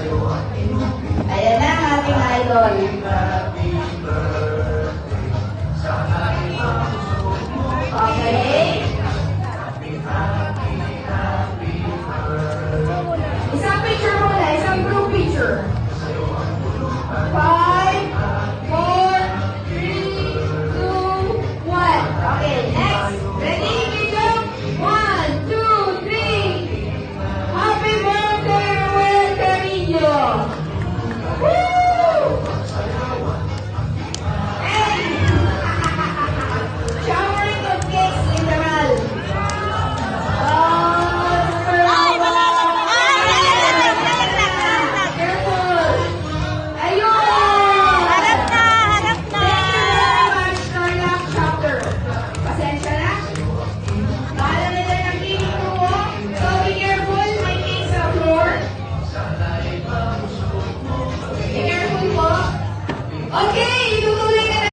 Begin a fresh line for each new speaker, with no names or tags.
Ayan na ang ating idol. Okay. Isang picture muna, isang group picture. 5, 4, 3, 2, 1. Okay, next. Ready? Go! 1, 2, 3. Happy birthday, Ruel Carrillo! Woo! And showering of cakes, literal.
Ay, malalaglag!
Careful! Ayun!
Harap na! Harap na!
Thank you very much, Starlock Chapter. Pasensya na. Bahala nila ng kinig ko. So be careful, may cake sa floor. Be careful po. Okay.